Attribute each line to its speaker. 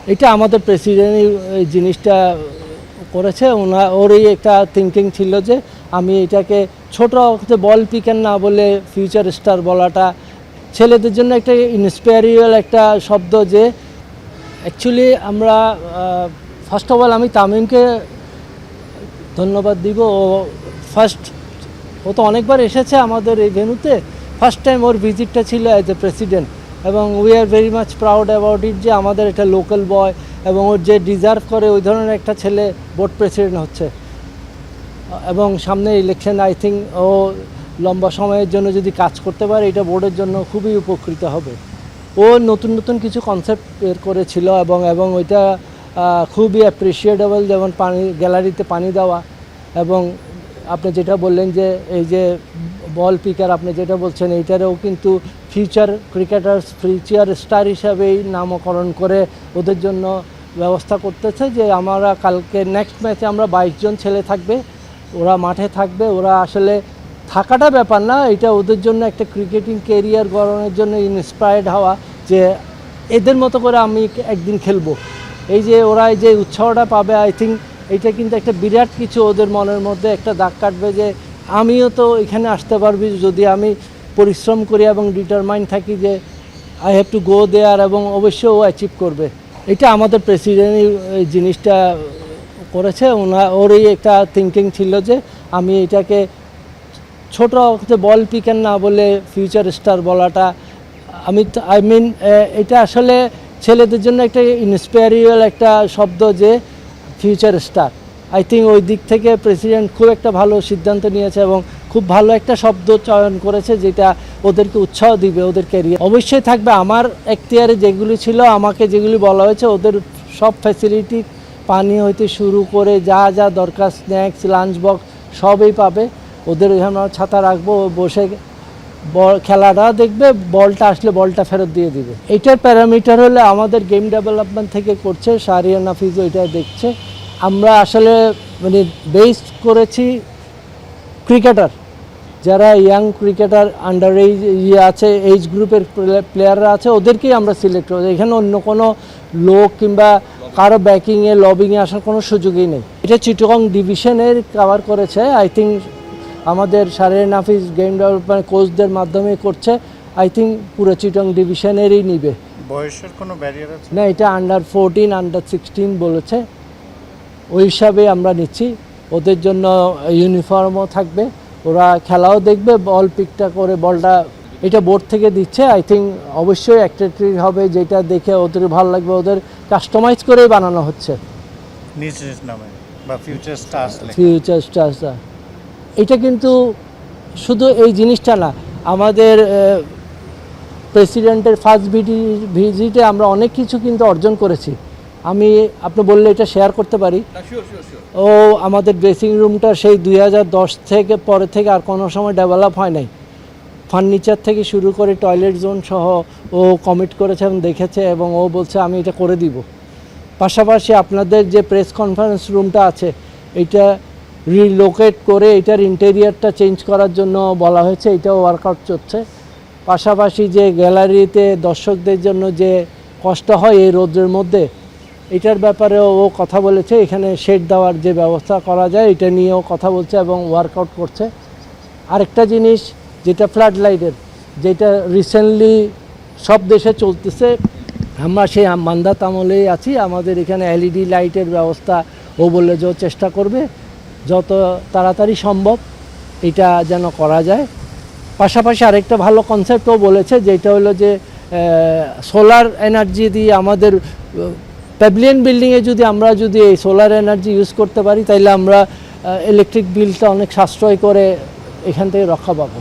Speaker 1: এটা আমাদের প্রেসিডেন্ট এই জিনিসটা করেছে। ওরই একটা থিঙ্কিং ছিল যে আমি এটাকে ছোট বল পিকার না বলে ফিউচার স্টার বলাটা ছেলেদের জন্য একটা ইন্সপায়ারিয়াল একটা শব্দ। যে অ্যাকচুয়ালি আমরা ফার্স্ট অফ অল আমি তামিমকে ধন্যবাদ দিব। ও তো অনেকবার এসেছে আমাদের এই ভেন্যুতে, ফার্স্ট টাইম ওর ভিজিটটা ছিল অ্যাজ এ প্রেসিডেন্ট, এবং we are very much proud about it যে আমাদের একটা লোকাল বয় এবং ওর যে ডিজার্ভ করে ওই ধরনের একটা ছেলে বোর্ড প্রেসিডেন্ট হচ্ছে। এবং সামনে ইলেকশন আই থিঙ্ক ও লম্বা সময়ের জন্য যদি কাজ করতে পারে এটা বোর্ডের জন্য খুবই উপকৃত হবে। ও নতুন নতুন কিছু কনসেপ্ট বের করেছিল এবং ওইটা খুবই অ্যাপ্রিসিয়েটেবল, যেমন গ্যালারিতে পানি দেওয়া, এবং আপনি যেটা বললেন যে এই যে বল পিকার আপনি যেটা বলছেন এইটারেও কিন্তু ফিউচার ক্রিকেটার্স ফিউচার স্টার হিসাবেই নামকরণ করে ওদের জন্য ব্যবস্থা করতেছে। যে আমরা কালকে নেক্সট ম্যাচে আমরা 22 জন ছেলে থাকবে, ওরা মাঠে থাকবে। ওরা আসলে থাকাটা ব্যাপার না, এটা ওদের জন্য একটা ক্রিকেটিং কেরিয়ার গড়ানোর জন্য ইন্সপায়ার্ড হওয়া, যে এদের মতো করে আমি একদিন খেলবো। এই যে ওরা এই যে উৎসাহটা পাবে, আই থিঙ্ক এইটা কিন্তু একটা বিরাট কিছু ওদের মনের মধ্যে একটা দাগ কাটবে যে আমিও তো এখানে আসতে পারবি যদি আমি পরিশ্রম করি এবং ডিটারমাইন্ড থাকি যে আই হ্যাভ টু গো দেয়ার, এবং অবশ্যই ও অ্যাচিভ করবে। এটা আমাদের প্রেসিডেন্ট এই জিনিসটা করেছে। ওরই একটা থিঙ্কিং ছিল যে আমি এটাকে ছোট বল পিকার না বলে ফিউচার স্টার বলাটা আই মিন এটা আসলে ছেলেদের জন্য একটা ইন্সপায়ারিয়াল একটা শব্দ যে ফিউচার স্টার। আই থিঙ্ক ওই দিক থেকে প্রেসিডেন্ট খুব একটা ভালো সিদ্ধান্ত নিয়েছে এবং খুব ভালো একটা শব্দ চয়ন করেছে যেটা ওদেরকে উৎসাহ দিবে ওদের ক্যারিয়ার। অবশ্যই থাকবে আমার এখতিয়ারে যেগুলি ছিল, আমাকে যেগুলি বলা হয়েছে ওদের সব ফ্যাসিলিটি পানি হইতে শুরু করে যা যা দরকার স্ন্যাক্স লাঞ্চ বক্স সবই পাবে। ওদের ওইখানে ছাতা রাখবো, বসে খেলাটা দেখবে, বলটা আসলে বলটা ফেরত দিয়ে দিবে। এইটার প্যারামিটার হলে আমাদের গেম ডেভেলপমেন্ট থেকে করছে শাহরিয়া নাফিজও এটা দেখছে। আমরা আসলে মানে বেসড করেছি ক্রিকেটার, যারা ইয়াং ক্রিকেটার আন্ডার আছে এইজ গ্রুপের প্লেয়াররা আছে ওদেরকেই আমরা সিলেক্ট করেছি। এখানে অন্য কোনো লোক কিংবা কারো ব্যাকিংয়ে লবিংয়ে আসার কোনো সুযোগই নেই। এটা চিটাগং ডিভিশনের কভার করেছে। আই থিঙ্ক আমাদের শাহরিয়া নাফিজ গেম ডেভেলপমেন্ট কোচদের মাধ্যমে করছে। আই থিঙ্ক পুরো চিটাগং ডিভিশনেরই নিবে।
Speaker 2: বয়সের কোনো ব্যারিয়ার আছে
Speaker 1: না, এটা আন্ডার 14 আন্ডার 16 বলেছে, ওই হিসাবে আমরা নিচ্ছি। ওদের জন্য ইউনিফর্মও থাকবে, ওরা খেলাও দেখবে, বল পিকটা করে বলটা এটা বোর্ড থেকে দিচ্ছে। আই থিঙ্ক অবশ্যই অ্যাট্রাক্টিভ হবে, যেটা দেখে ওদের ভালো লাগবে। ওদের কাস্টমাইজ করেই বানানো হচ্ছে
Speaker 2: নিজ নিজ নামে বা ফিউচার স্টার্স
Speaker 1: ফিউচার স্টার্সরা। এটা কিন্তু শুধু এই জিনিসটা না, আমাদের প্রেসিডেন্টের ফার্স্ট ভিজিটে আমরা অনেক কিছু কিন্তু অর্জন করেছি। আপনি বললে এটা শেয়ার করতে পারি। ও আমাদের ড্রেসিং রুমটা সেই 2010 থেকে পরে থেকে আর কোনো সময় ডেভেলপ হয় নাই। ফার্নিচার থেকে শুরু করে টয়লেট জোন সহ ও কমিট করেছে এবং দেখেছে, এবং ও বলছে আমি এটা করে দিব। পাশাপাশি আপনাদের যে প্রেস কনফারেন্স রুমটা আছে এটা রিলোকেট করে এটার ইন্টেরিয়ারটা চেঞ্জ করার জন্য বলা হয়েছে, এটাও ওয়ার্কআউট চলছে। পাশাপাশি যে গ্যালারিতে দর্শকদের জন্য যে কষ্ট হয় এই রোদের মধ্যে, এটার ব্যাপারেও ও কথা বলেছে। এখানে শেড দেওয়ার যে ব্যবস্থা করা যায় এটা নিয়েও কথা বলছে এবং ওয়ার্কআউট করছে। আরেকটা জিনিস যেটা ফ্লাড লাইটের, যেটা রিসেন্টলি সব দেশে চলতেছে, আমরা সেই মান্দাত আমলেই আছি। আমাদের এখানে এলইডি লাইটের ব্যবস্থা ও বলে যে চেষ্টা করবে যত তাড়াতাড়ি সম্ভব এটা যেন করা যায়। পাশাপাশি আরেকটা ভালো কনসেপ্টও বলেছে, যেটা হলো যে সোলার এনার্জি দিয়ে আমাদের প্যাভিলিয়ন বিল্ডিংয়ে আমরা যদি এই সোলার এনার্জি ইউজ করতে পারি তাহলে আমরা ইলেকট্রিক বিলটা অনেক সাশ্রয় করে এখান থেকে রক্ষা পাবো।